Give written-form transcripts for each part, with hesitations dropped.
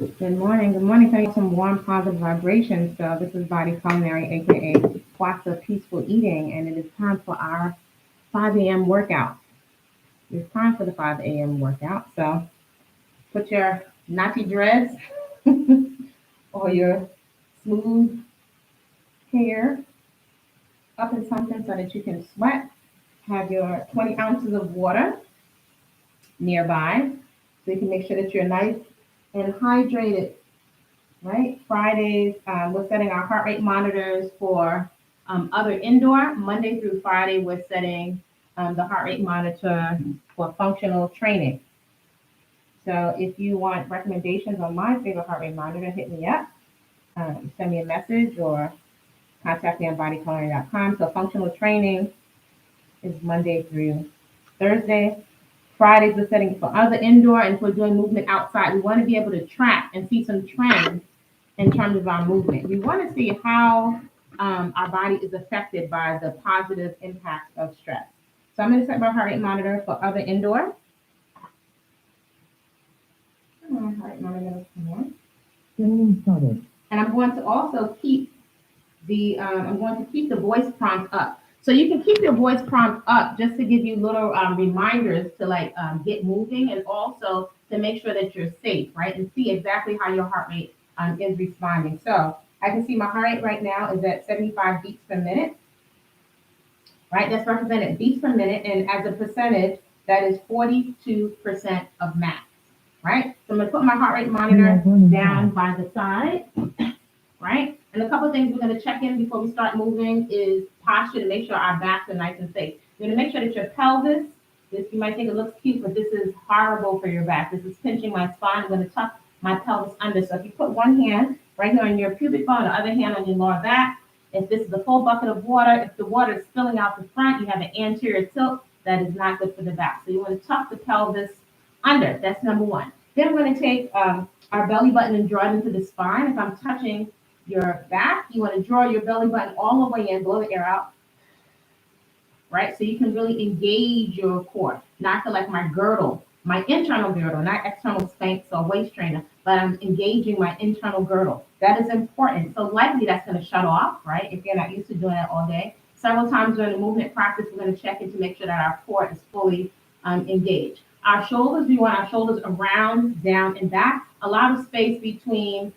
Good morning. Good morning. Sending you some warm, positive vibrations. So this is Body Culinary, aka Peaceful Eating, and it is time for our 5 a.m. workout. It's time for the 5 a.m. workout. So put your natty dreads or your smooth hair up in something so that you can sweat. Have your 20 ounces of water nearby so you can make sure that you're nice and hydrated, right? Fridays, we're setting our heart rate monitors for other indoor. Monday through Friday, we're setting the heart rate monitor for functional training. So if you want recommendations on my favorite heart rate monitor, hit me up, send me a message, or contact me on bodyculinary.com. So functional training is Monday through Thursday. Fridays we're setting for other indoor, and if we're doing movement outside, we want to be able to track and see some trends in terms of our movement. We want to see how our body is affected by the positive impacts of stress. So I'm going to set my heart rate monitor for other indoor. Heart rate monitor, come on. Getting started. And I'm going to also keep the voice prompt up. So you can keep your voice prompt up just to give you little reminders to get moving, and also to make sure that you're safe, right? And see exactly how your heart rate is responding. So I can see my heart rate right now is at 75 beats per minute, right? That's represented beats per minute, and as a percentage, that is 42% of max, right? So I'm gonna put my heart rate monitor down by the side, right? And a couple of things we're going to check in before we start moving is posture to make sure our backs are nice and safe. You're going to make sure that your pelvis, this you might think it looks cute, but this is horrible for your back. This is pinching my spine. I'm going to tuck my pelvis under. So if you put one hand right here on your pubic bone, the other hand on your lower back, if this is a full bucket of water, if the water is spilling out the front, you have an anterior tilt, that is not good for the back. So you want to tuck the pelvis under. That's number one. Then we're going to take our belly button and draw it into the spine. If I'm touching your back, you want to draw your belly button all the way in, blow the air out, right? So you can really engage your core. Not to like my girdle, my internal girdle, not external Spanx or waist trainer, but I'm engaging my internal girdle. That is important. So likely that's going to shut off, right? If you're not used to doing that all day. Several times during the movement practice, we're going to check in to make sure that our core is fully engaged. Our shoulders, we want our shoulders around, down, and back. A lot of space between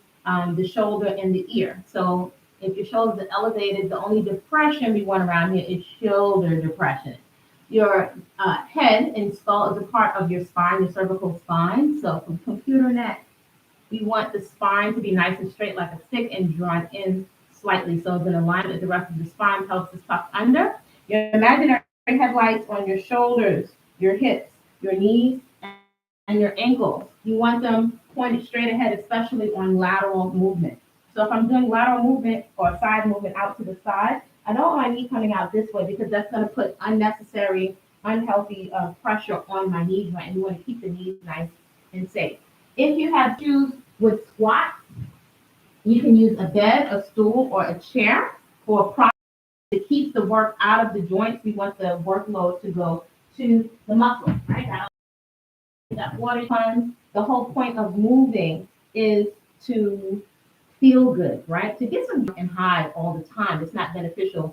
the shoulder and the ear. So if your shoulders are elevated, the only depression we want around here is shoulder depression. Your head and skull is a part of your spine, your cervical spine. So from computer neck, we want the spine to be nice and straight like a stick and drawn in slightly. So it's in alignment with the rest of the spine, pelvis is tucked under. Your imaginary headlights on your shoulders, your hips, your knees, and your ankles. You want them pointed straight ahead, especially on lateral movement. So if I'm doing lateral movement or side movement out to the side, I don't want my knee coming out this way because that's going to put unnecessary, unhealthy pressure on my knee joint. And you want to keep the knees nice and safe. If you have shoes with squat, you can use a bed, a stool, or a chair for a prop to keep the work out of the joints. We want the workload to go to the muscles, right? That water fun. The whole point of moving is to feel good, right? To get some and hide all the time, it's not beneficial